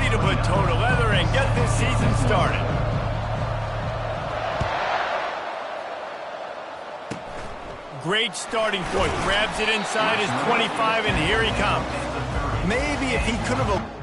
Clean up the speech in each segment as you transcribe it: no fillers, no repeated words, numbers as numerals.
ready to put toe to leather and get this season started. Great starting point. Grabs it inside his 25, and here he comes. Maybe if he could have...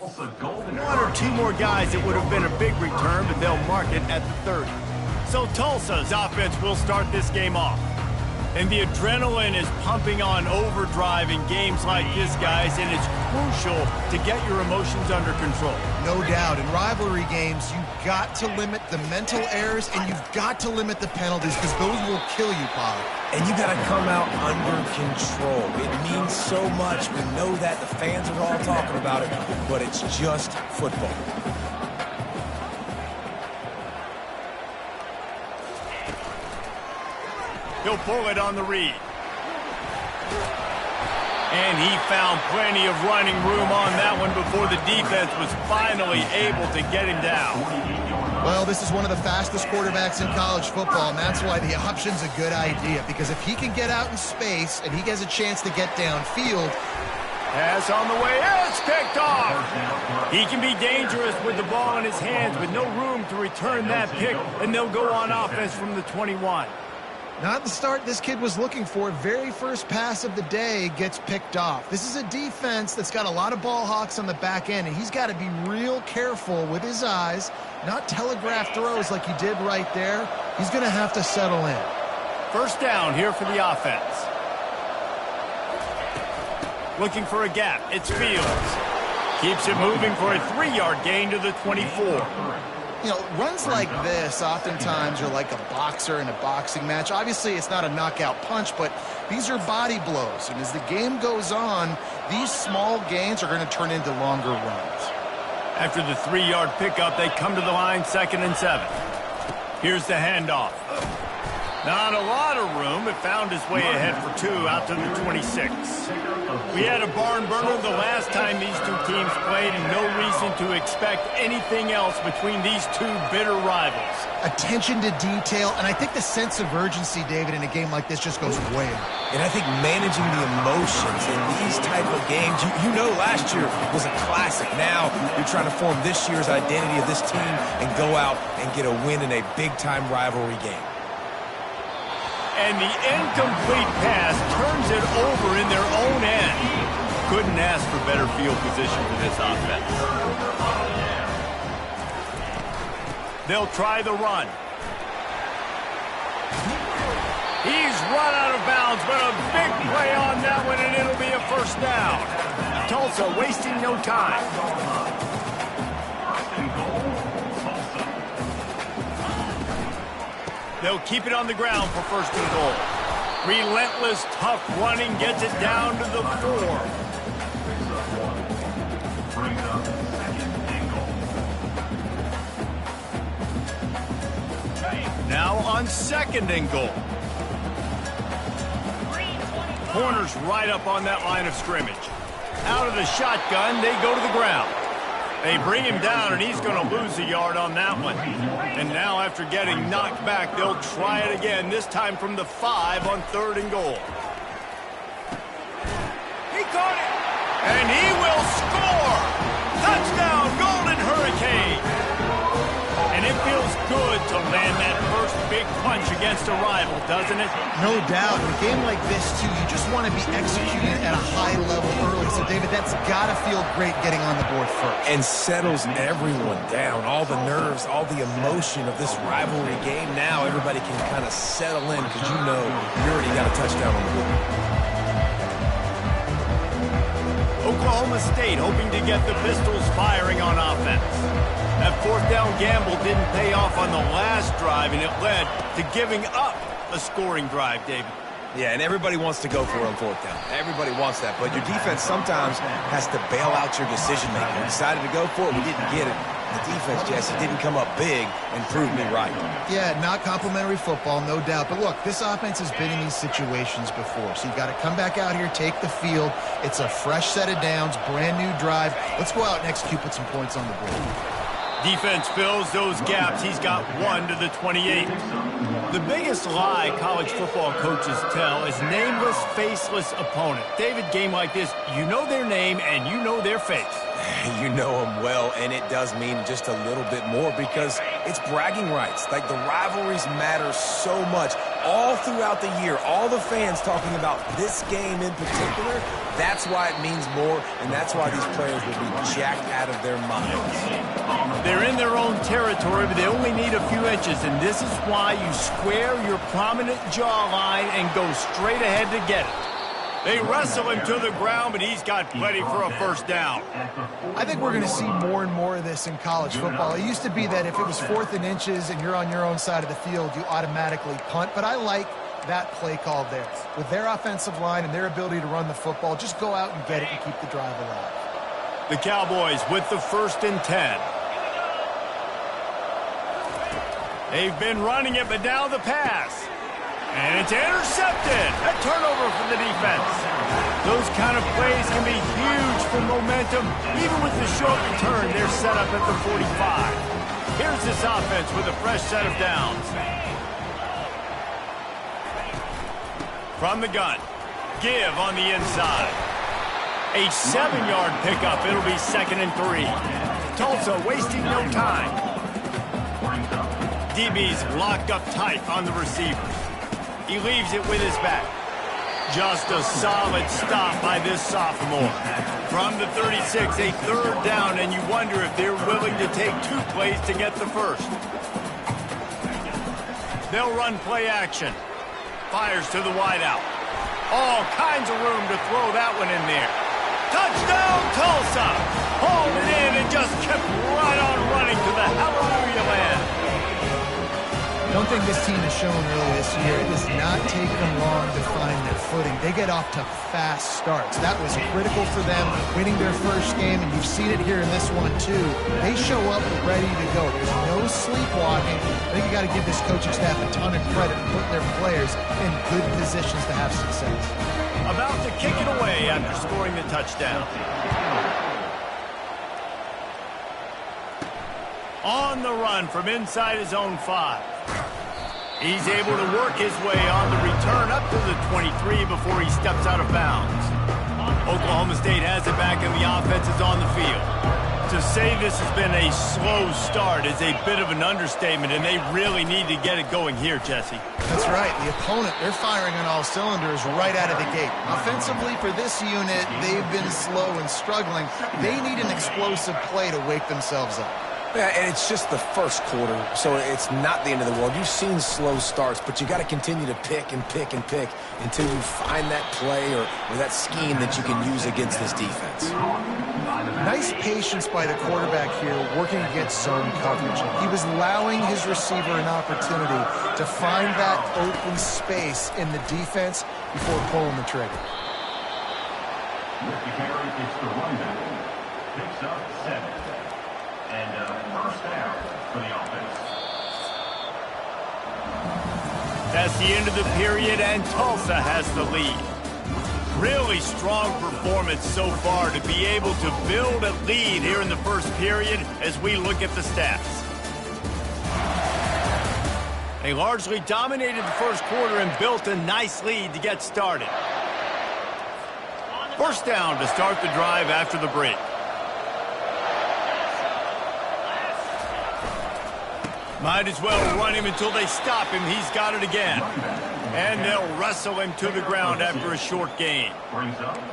One or two more guys, it would have been a big return, but they'll mark it at the 30. So Tulsa's offense will start this game off. And the adrenaline is pumping on overdrive in games like this, guys, and it's crucial to get your emotions under control. No doubt. In rivalry games, you've got to limit the mental errors, and you've got to limit the penalties, because those will kill you, Paul. And you got to come out under control. It means so much. We know that. The fans are all talking about it, but it's just football. He'll pull it on the read. And he found plenty of running room on that one before the defense was finally able to get him down. Well, this is one of the fastest quarterbacks in college football, and that's why the option's a good idea, because if he can get out in space and he gets a chance to get downfield... Pass on the way, it's picked off! He can be dangerous with the ball in his hands with no room to return that pick, and they'll go on offense from the 21. Not the start this kid was looking for. Very first pass of the day gets picked off. This is a defense that's got a lot of ball hawks on the back end, and he's got to be real careful with his eyes, not telegraph throws like he did right there. He's going to have to settle in. First down here for the offense. Looking for a gap. It's Fields. Keeps it moving for a 3-yard gain to the 24. You know, runs like this oftentimes are like a boxer in a boxing match. Obviously, it's not a knockout punch, but these are body blows. And as the game goes on, these small gains are going to turn into longer runs. After the 3-yard pickup, they come to the line 2nd and 7. Here's the handoff. Not a lot of room. It found its way ahead for 2 out to the 26. We had a barn burner the last time these two teams played, and no reason to expect anything else between these two bitter rivals. Attention to detail, and I think the sense of urgency, David, in a game like this just goes way up. And I think managing the emotions in these type of games, you know last year was a classic. Now you're trying to form this year's identity of this team and go out and get a win in a big-time rivalry game. And the incomplete pass turns it over in their own end. Couldn't ask for better field position for this offense. They'll try the run. He's run out of bounds, but a big play on that one, and it'll be a first down. Tulsa wasting no time. They'll keep it on the ground for 1st and goal. Relentless, tough running gets it down to the 4. Now on 2nd and goal. Corners right up on that line of scrimmage. Out of the shotgun, they go to the ground. They bring him down, and he's going to lose a yard on that one. And now, after getting knocked back, they'll try it again, this time from the 5 on 3rd and goal. He caught it! And he will score! Touchdown, Golden Hurricane! And it feels good to land that first big punch against a rival, doesn't it? No doubt. In a game like this, too, you just want to be executing at a high level early. So, David, that's got to feel great getting on the board first. And settles everyone down. All the nerves, all the emotion of this rivalry game. Now everybody can kind of settle in because you know you already got a touchdown on the board. Oklahoma State hoping to get the Pistols firing on offense. That fourth down gamble didn't pay off on the last drive, and it led to giving up a scoring drive, David. Yeah, and everybody wants to go for it on fourth down. Everybody wants that, but your defense sometimes has to bail out your decision-making. We decided to go for it. We didn't get it. The defense, Jesse, didn't come up big and prove me right. Yeah, not complimentary football, no doubt. But look, this offense has been in these situations before. So you got to come back out here, take the field. It's a fresh set of downs, brand new drive. Let's go out and execute, put some points on the board. Defense fills those gaps. He's got 1 to the 28. The biggest lie college football coaches tell is nameless, faceless opponent. David, game like this, you know their name and you know their face. You know them well, and it does mean just a little bit more because it's bragging rights. Like, the rivalries matter so much all throughout the year. All the fans talking about this game in particular, that's why it means more, and that's why these players will be jacked out of their minds. They're in their own territory, but they only need a few inches, and this is why you square your prominent jawline and go straight ahead to get it. They wrestle him to the ground, but he's got plenty for a first down. I think we're going to see more and more of this in college football. It used to be that if it was 4th and inches and you're on your own side of the field, you automatically punt. But I like that play call there. With their offensive line and their ability to run the football, just go out and get it and keep the drive alive. The Cowboys with the 1st and 10. They've been running it, but now the pass. And it's intercepted. A turnover for the defense. Those kind of plays can be huge for momentum. Even with the short return, they're set up at the 45. Here's this offense with a fresh set of downs. From the gun. Give on the inside. A 7-yard pickup. It'll be 2nd and 3. Tulsa wasting no time. DB's locked up tight on the receivers. He leaves it with his back. Just a solid stop by this sophomore. From the 36, a 3rd down, and you wonder if they're willing to take 2 plays to get the first. They'll run play action. Fires to the wideout. All kinds of room to throw that one in there. Touchdown, Tulsa! Hauled it in and just kept right on running to the hallelujah land. One thing this team has shown early this year, it does not take them long to find their footing. They get off to fast starts. That was critical for them, winning their first game, and you've seen it here in this one too. They show up ready to go. There's no sleepwalking. I think you got to give this coaching staff a ton of credit for putting their players in good positions to have success. About to kick it away after scoring the touchdown. On the run from inside his own 5. He's able to work his way on the return up to the 23 before he steps out of bounds. Oklahoma State has it back and the offense is on the field. To say this has been a slow start is a bit of an understatement, and they really need to get it going here, Jesse. That's right. The opponent, they're firing on all cylinders right out of the gate. Offensively, for this unit, they've been slow and struggling. They need an explosive play to wake themselves up. Yeah, and it's just the first quarter, so it's not the end of the world. You've seen slow starts, but you got to continue to pick and pick and pick until you find that play or that scheme that you can use against this defense. Nice patience by the quarterback here working against zone coverage. He was allowing his receiver an opportunity to find that open space in the defense before pulling the trigger. It's the runback. Picks up 7. And first down for the offense. That's the end of the period, and Tulsa has the lead. Really strong performance so far to be able to build a lead here in the first period as we look at the stats. They largely dominated the first quarter and built a nice lead to get started. First down to start the drive after the break. Might as well run him until they stop him. He's got it again. And they'll wrestle him to the ground after a short gain.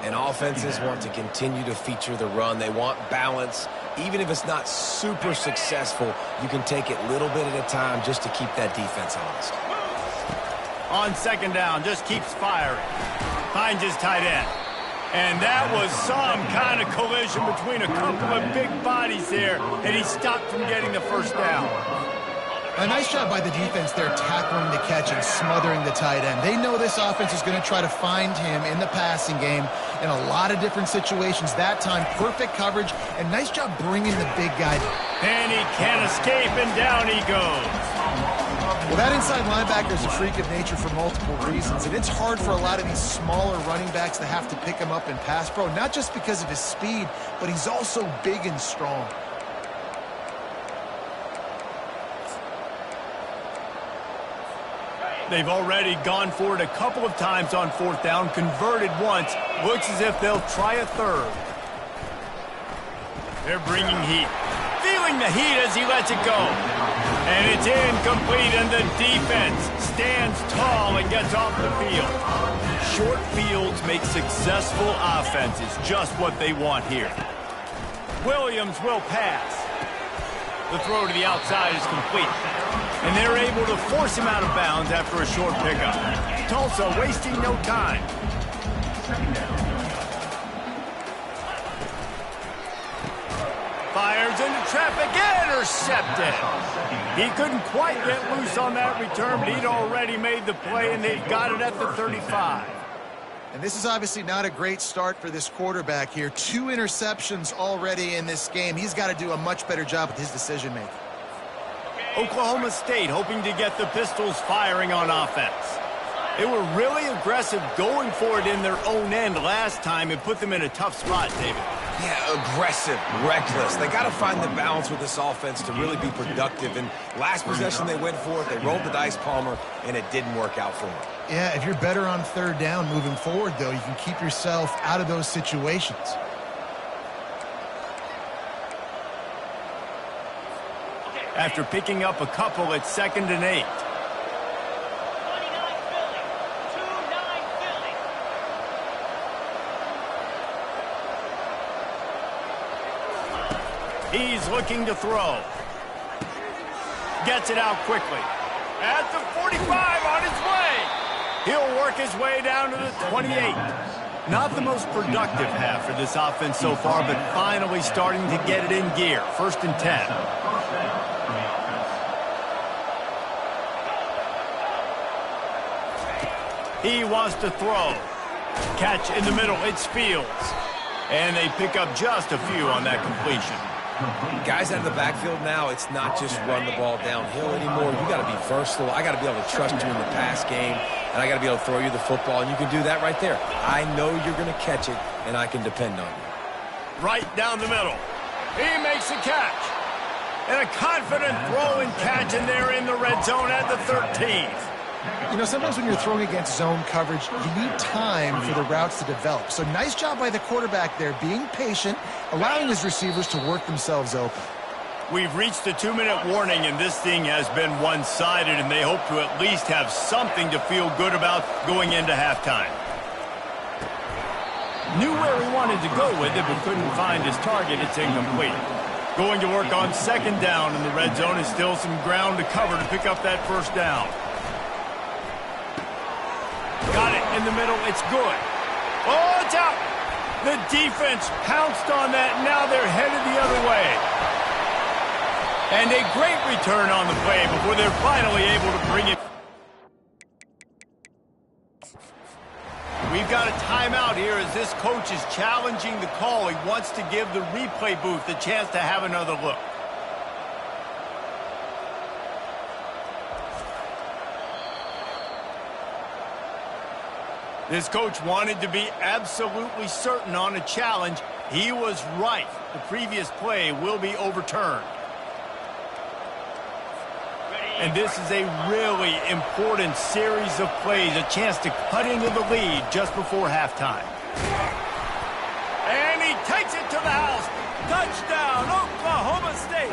And offenses want to continue to feature the run. They want balance. Even if it's not super successful, you can take it little bit at a time just to keep that defense honest. On second down, just keeps firing. Finds his tight end. And that was some kind of collision between a couple of big bodies there, and he stopped from getting the first down. A nice job by the defense there, tackling the catch and smothering the tight end. They know this offense is going to try to find him in the passing game in a lot of different situations. That time, perfect coverage, and nice job bringing the big guy down. And he can't escape, and down he goes. Well, that inside linebacker is a freak of nature for multiple reasons, and it's hard for a lot of these smaller running backs to have to pick him up in pass pro, not just because of his speed, but he's also big and strong. They've already gone for it a couple of times on fourth down, converted once. Looks as if they'll try a third. They're bringing heat. Feeling the heat as he lets it go. And it's incomplete, and the defense stands tall and gets off the field. Short fields make successful offenses just what they want here. Williams will pass. The throw to the outside is complete. And they're able to force him out of bounds after a short pickup. Tulsa wasting no time. Fires into traffic, intercepted. He couldn't quite get loose on that return, but he'd already made the play, and they got it at the 35. And this is obviously not a great start for this quarterback here. 2 interceptions already in this game. He's got to do a much better job with his decision-making. Oklahoma State hoping to get the Pistols firing on offense. They were really aggressive going for it in their own end last time and put them in a tough spot, David. Yeah, aggressive, reckless. They got to find the balance with this offense to really be productive. And last possession they went for it, they rolled the dice, Palmer, and it didn't work out for them. Yeah, if you're better on third down moving forward, though, you can keep yourself out of those situations. After picking up a couple at 2nd and 8. He's looking to throw. Gets it out quickly. At the 45, on his way. He'll work his way down to the 28. Not the most productive half for this offense so far, but finally starting to get it in gear. 1st and 10. He wants to throw. Catch in the middle. It's Fields. And they pick up just a few on that completion. Guys out of the backfield now, it's not just run the ball downhill anymore. You got to be versatile. I got to be able to trust you in the pass game, and I got to be able to throw you the football, and you can do that right there. I know you're going to catch it, and I can depend on you. Right down the middle. He makes a catch. And a confident throw and catch, and they're in the red zone at the 13th. You know, sometimes when you're throwing against zone coverage, you need time for the routes to develop. So nice job by the quarterback there, being patient, allowing his receivers to work themselves open. We've reached the 2-minute warning, and this thing has been one-sided, and they hope to at least have something to feel good about going into halftime. Knew where he wanted to go with it, but couldn't find his target. It's incomplete. Going to work on 2nd down in the red zone is still some ground to cover to pick up that 1st down. Got it in the middle. It's good. Oh, it's out. The defense pounced on that. Now they're headed the other way. And a great return on the play before they're finally able to bring it. We've got a timeout here as this coach is challenging the call. He wants to give the replay booth a chance to have another look. This coach wanted to be absolutely certain on a challenge. He was right. The previous play will be overturned. And this is a really important series of plays, a chance to cut into the lead just before halftime. And he takes it to the house. Touchdown, Oklahoma State.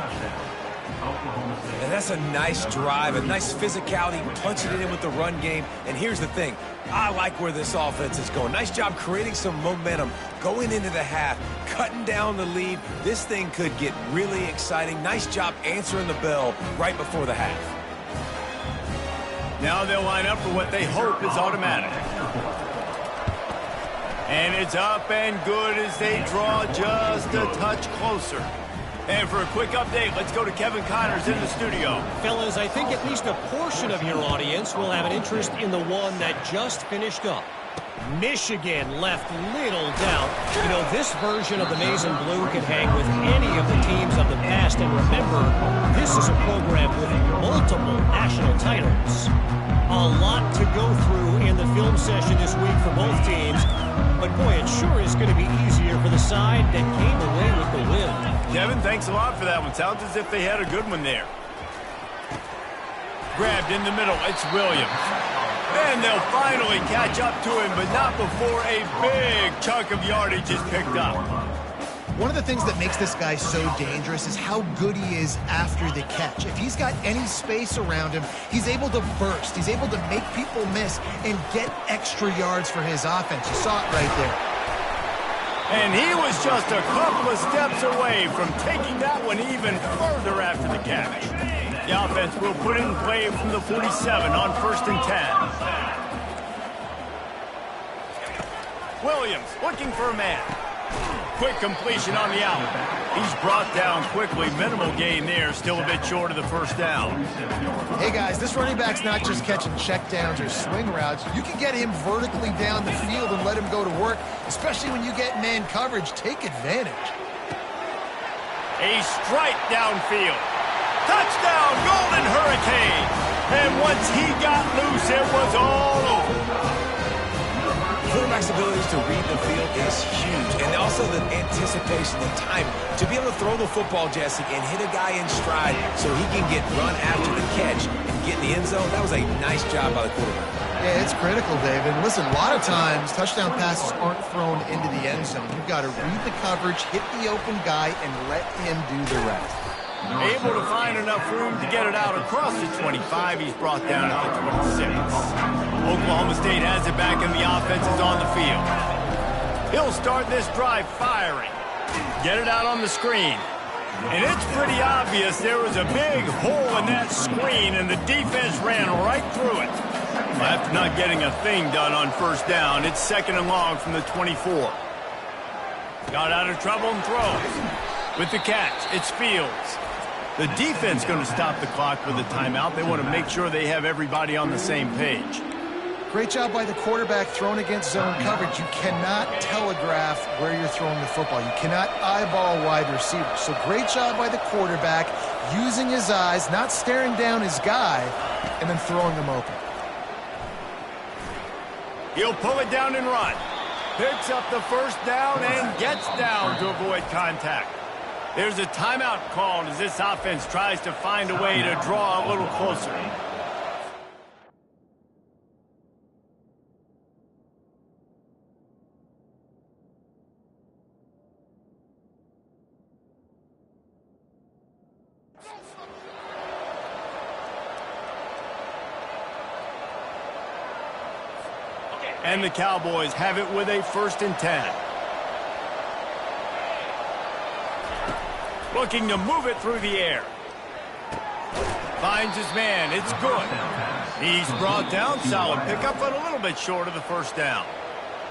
And that's a nice drive, a nice physicality, punching it in with the run game. And here's the thing. I like where this offense is going. Nice job creating some momentum, going into the half, cutting down the lead. This thing could get really exciting. Nice job answering the bell right before the half. Now they'll line up for what they hope is automatic. And it's up and good as they draw just a touch closer. And for a quick update, let's go to Kevin Connors in the studio. Fellas, I think at least a portion of your audience will have an interest in the one that just finished up. Michigan left little doubt. You know, this version of the maize and blue can hang with any of the teams of the past. And remember, this is a program with multiple national titles. A lot to go through in the film session this week for both teams. But boy, it sure is going to be easier for the side that came away with the win. Kevin, thanks a lot for that one. Sounds as if they had a good one there. Grabbed in the middle, it's Williams. And they'll finally catch up to him, but not before a big chunk of yardage is picked up. One of the things that makes this guy so dangerous is how good he is after the catch. If he's got any space around him, he's able to burst. He's able to make people miss and get extra yards for his offense. You saw it right there. And he was just a couple of steps away from taking that one even further after the catch. The offense will put it in play from the 47 on 1st and 10. Williams looking for a man. Quick completion on the out. He's brought down quickly. Minimal gain there. Still a bit short of the first down. Hey, guys, this running back's not just catching checkdowns or swing routes. You can get him vertically down the field and let him go to work, especially when you get man coverage. Take advantage. A strike downfield. Touchdown, Golden Hurricane. And once he got loose, it was all over. Quarterback's abilities to read the field is huge. And also the anticipation, the time to be able to throw the football, Jesse, and hit a guy in stride so he can get run after the catch and get in the end zone. That was a nice job by the quarterback. Yeah, it's critical, David. Listen, a lot of times touchdown passes aren't thrown into the end zone. You've got to read the coverage, hit the open guy, and let him do the rest. Able to find enough room to get it out across the 25. He's brought down at the 26. Oklahoma State has it back and the offense is on the field. He'll start this drive firing. Get it out on the screen. And it's pretty obvious there was a big hole in that screen and the defense ran right through it. After not getting a thing done on 1st down, it's 2nd and long from the 24. Got out of trouble and throws. With the catch, it's Fields. The defense going to stop the clock with a timeout. They want to make sure they have everybody on the same page. Great job by the quarterback throwing against zone coverage. You cannot telegraph where you're throwing the football. You cannot eyeball wide receivers. So great job by the quarterback using his eyes, not staring down his guy, and then throwing him open. He'll pull it down and run. Picks up the 1st down and gets down to avoid contact. There's a timeout called as this offense tries to find a way to draw a little closer. And the Cowboys have it with a 1st and 10. Looking to move it through the air. Finds his man. It's good. He's brought down. Solid pickup, but a little bit short of the 1st down.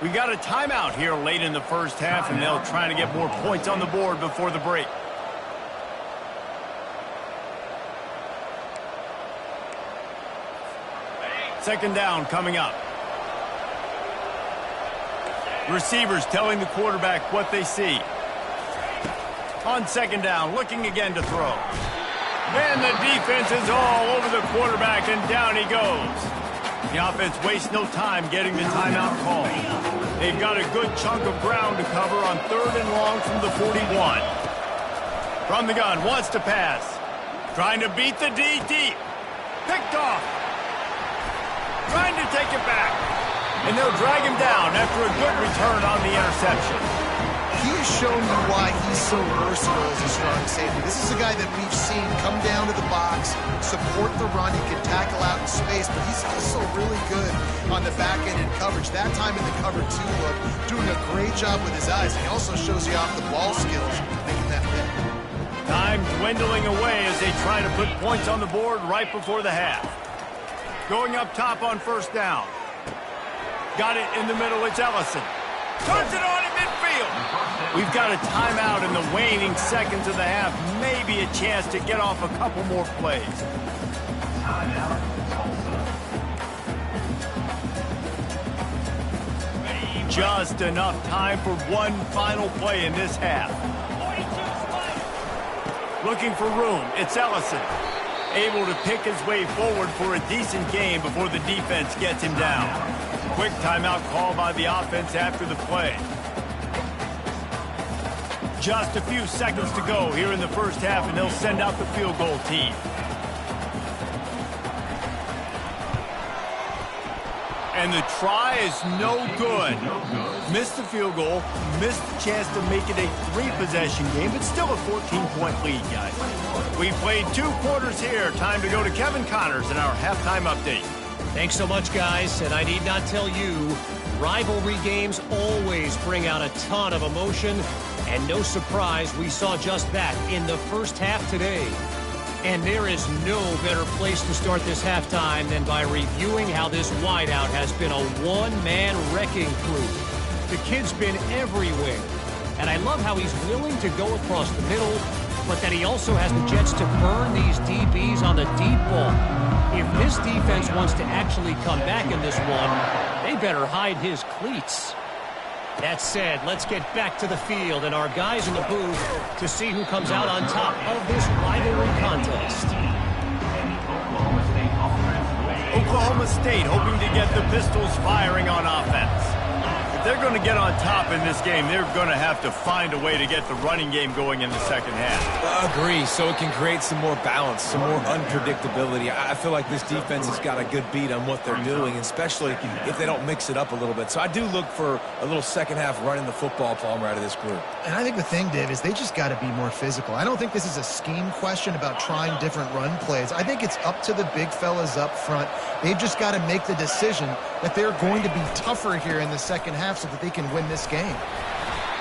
We got a timeout here late in the 1st half, and they'll try to get more points on the board before the break. Second down coming up. Receivers telling the quarterback what they see. On 2nd down, looking again to throw. And the defense is all over the quarterback, and down he goes. The offense wastes no time getting the timeout call. They've got a good chunk of ground to cover on 3rd and long from the 41. From the gun, wants to pass. Trying to beat the D deep. Picked off. Trying to take it back. And they'll drag him down after a good return on the interception. he has shown you why he's so versatile as a strong safety. This is a guy that we've seen come down to the box, support the run. He can tackle out in space, but he's also really good on the back end in coverage. That time in the cover 2 look, doing a great job with his eyes. And he also shows you off the ball skills, making that pick. Time dwindling away as they try to put points on the board right before the half. Going up top on first down. Got it in the middle. It's Ellison. Turns it on in midfield. We've got a timeout in the waning seconds of the half. Maybe a chance to get off a couple more plays. Just enough time for one final play in this half. Looking for room. It's Ellison. Able to pick his way forward for a decent game before the defense gets him down. Quick timeout call by the offense after the play. Just a few seconds to go here in the first half, and they'll send out the field goal team. And the try is no good. Missed the field goal, missed the chance to make it a 3-possession game, but still a 14-point lead, guys. We played 2 quarters here. Time to go to Kevin Connors in our halftime update. Thanks so much, guys. And I need not tell you, rivalry games always bring out a ton of emotion. And no surprise, we saw just that in the first half today. And there is no better place to start this halftime than by reviewing how this wideout has been a one-man wrecking crew. The kid's been everywhere. And I love how he's willing to go across the middle, but that he also has the jets to burn these DBs on the deep ball. If this defense wants to actually come back in this one, they better hide his cleats. That said, let's get back to the field and our guys in the booth to see who comes out on top of this rivalry contest. Oklahoma State hoping to get the Pistols firing on offense. If they're going to get on top in this game, they're going to have to find a way to get the running game going in the second half. Agree, so it can create some more balance, some more unpredictability. I feel like this defense has got a good beat on what they're doing, especially if they don't mix it up a little bit. So I do look for a little second half running the football Palmer out of this group. And I think the thing, Dave, is they just got to be more physical. I don't think this is a scheme question about trying different run plays. I think it's up to the big fellas up front. They've just got to make the decision that they're going to be tougher here in the second half so that they can win this game.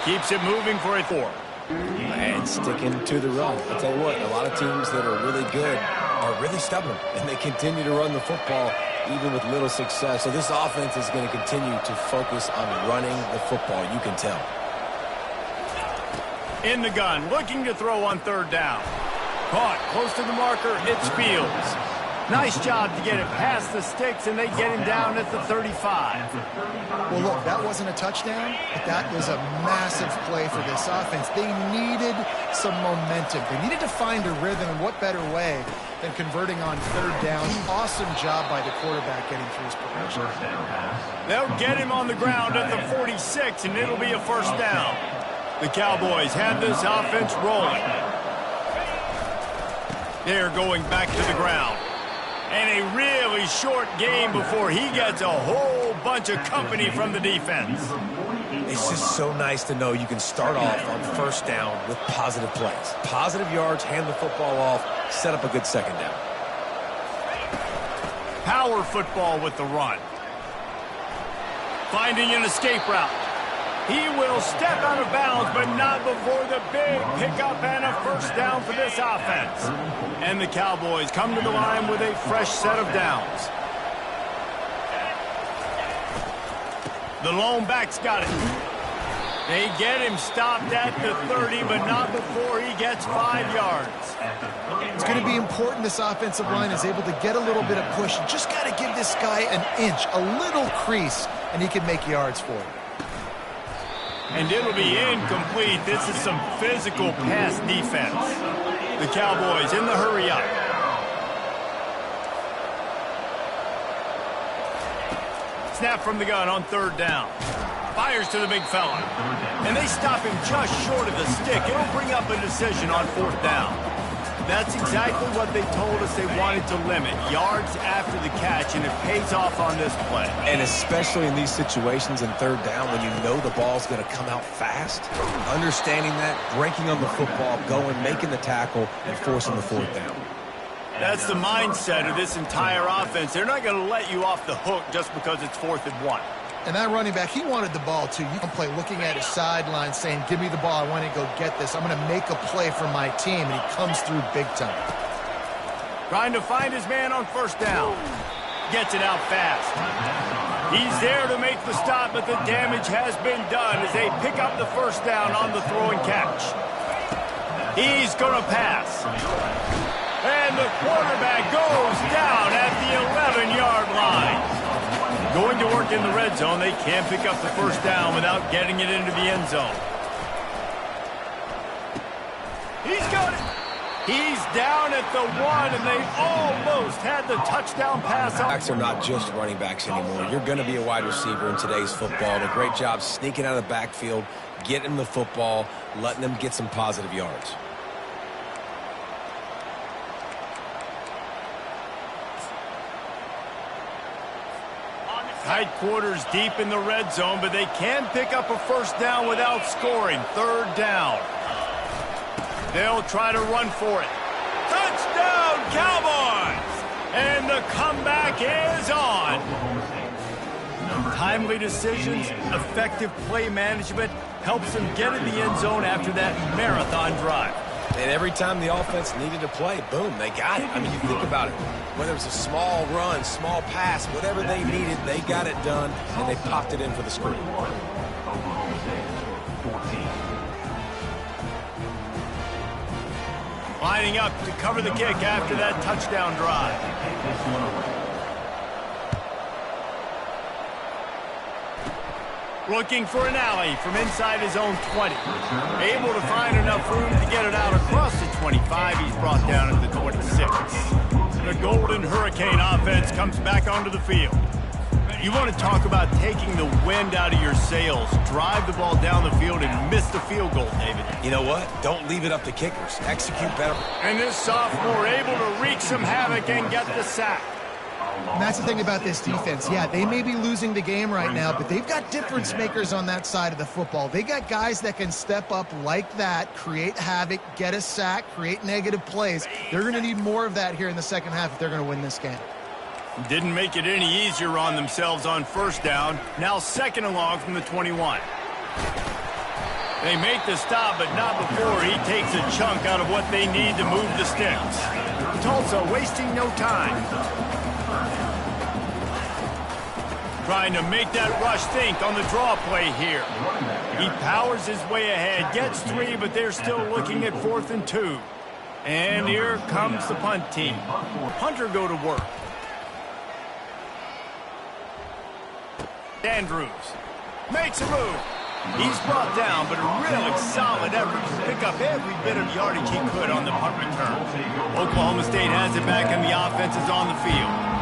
Keeps it moving for a 4. And sticking to the run. I'll tell you what, a lot of teams that are really good are really stubborn, and they continue to run the football even with little success. So this offense is going to continue to focus on running the football, you can tell. In the gun, looking to throw on third down. Caught close to the marker, it's Fields. Nice job to get it past the sticks, and they get him down at the 35. Well, look, that wasn't a touchdown, but that was a massive play for this offense. They needed some momentum. They needed to find a rhythm, and what better way than converting on third down. Awesome job by the quarterback getting through his progression. They'll get him on the ground at the 46, and it'll be a first down. The Cowboys have this offense rolling. They're going back to the ground. And a really short game before he gets a whole bunch of company from the defense. It's just so nice to know you can start off on first down with positive plays. Positive yards, hand the football off, set up a good second down. Power football with the run. Finding an escape route. He will step out of bounds, but not before the big pickup and a first down for this offense. And the Cowboys come to the line with a fresh set of downs. The lone back's got it. They get him stopped at the 30, but not before he gets 5 yards. It's going to be important this offensive line is able to get a little bit of push. You just got to give this guy an inch, a little crease, and he can make yards for you. And it'll be incomplete. This is some physical pass defense. The Cowboys in the hurry up. Snap from the gun on third down. Fires to the big fella. And they stop him just short of the stick. It'll bring up a decision on fourth down. That's exactly what they told us they wanted to limit. Yards after the catch, and it pays off on this play. And especially in these situations in third down when you know the ball's going to come out fast, understanding that, breaking on the football, going, making the tackle, and forcing the fourth down. That's the mindset of this entire offense. They're not going to let you off the hook just because it's 4th and 1. And that running back, he wanted the ball, too. You can play looking at his sideline saying, give me the ball, I want to go get this. I'm going to make a play for my team, and he comes through big time. Trying to find his man on 1st down. Gets it out fast. He's there to make the stop, but the damage has been done as they pick up the 1st down on the throw and catch. He's going to pass. And the quarterback goes down at the 11-yard line. Going to work in the red zone, they can't pick up the 1st down without getting it into the end zone. He's got it. He's down at the 1, and they almost had the touchdown pass. Backs are not just running backs anymore. You're going to be a wide receiver in today's football. A great job sneaking out of the backfield, getting the football, letting them get some positive yards. Tight quarters deep in the red zone, but they can pick up a 1st down without scoring. 3rd down. They'll try to run for it. Touchdown, Cowboys! And the comeback is on. Timely decisions, effective play management helps them get in the end zone after that marathon drive. And every time the offense needed to play, boom, they got it. I mean, you think about it. Whether it's a small run, small pass, whatever they needed, they got it done, and they popped it in for the screen. Lining up to cover the kick after that touchdown drive. Looking for an alley from inside his own 20. Able to find enough room to get it out across the 25. He's brought down at the 26. The Golden Hurricane offense comes back onto the field. You want to talk about taking the wind out of your sails. Drive the ball down the field and miss the field goal, David. You know what? Don't leave it up to kickers. Execute better. And this sophomore able to wreak some havoc and get the sack. And that's the thing about this defense. Yeah, they may be losing the game right now, but they've got difference makers on that side of the football. They got guys that can step up like that, create havoc, get a sack, create negative plays. They're going to need more of that here in the second half if they're going to win this game. Didn't make it any easier on themselves on 1st down. Now 2nd and long from the 21. They make the stop, but not before he takes a chunk out of what they need to move the sticks. Tulsa wasting no time. Trying to make that rush think on the draw play here. He powers his way ahead, gets 3, but they're still looking at 4th and 2. And here comes the punt team. Hunter go to work. Andrews makes a move. He's brought down, but a really solid effort to pick up every bit of yardage he could on the punt return. Oklahoma State has it back, and the offense is on the field.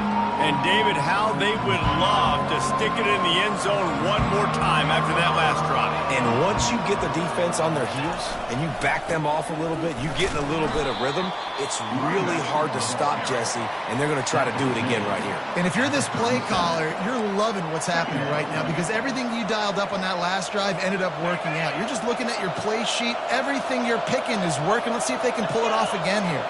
And, David, how they would love to stick it in the end zone one more time after that last drive. And once you get the defense on their heels and you back them off a little bit, you get in a little bit of rhythm, it's really hard to stop, Jesse, and they're going to try to do it again right here. And if you're this play caller, you're loving what's happening right now because everything you dialed up on that last drive ended up working out. You're just looking at your play sheet. Everything you're picking is working. Let's see if they can pull it off again here.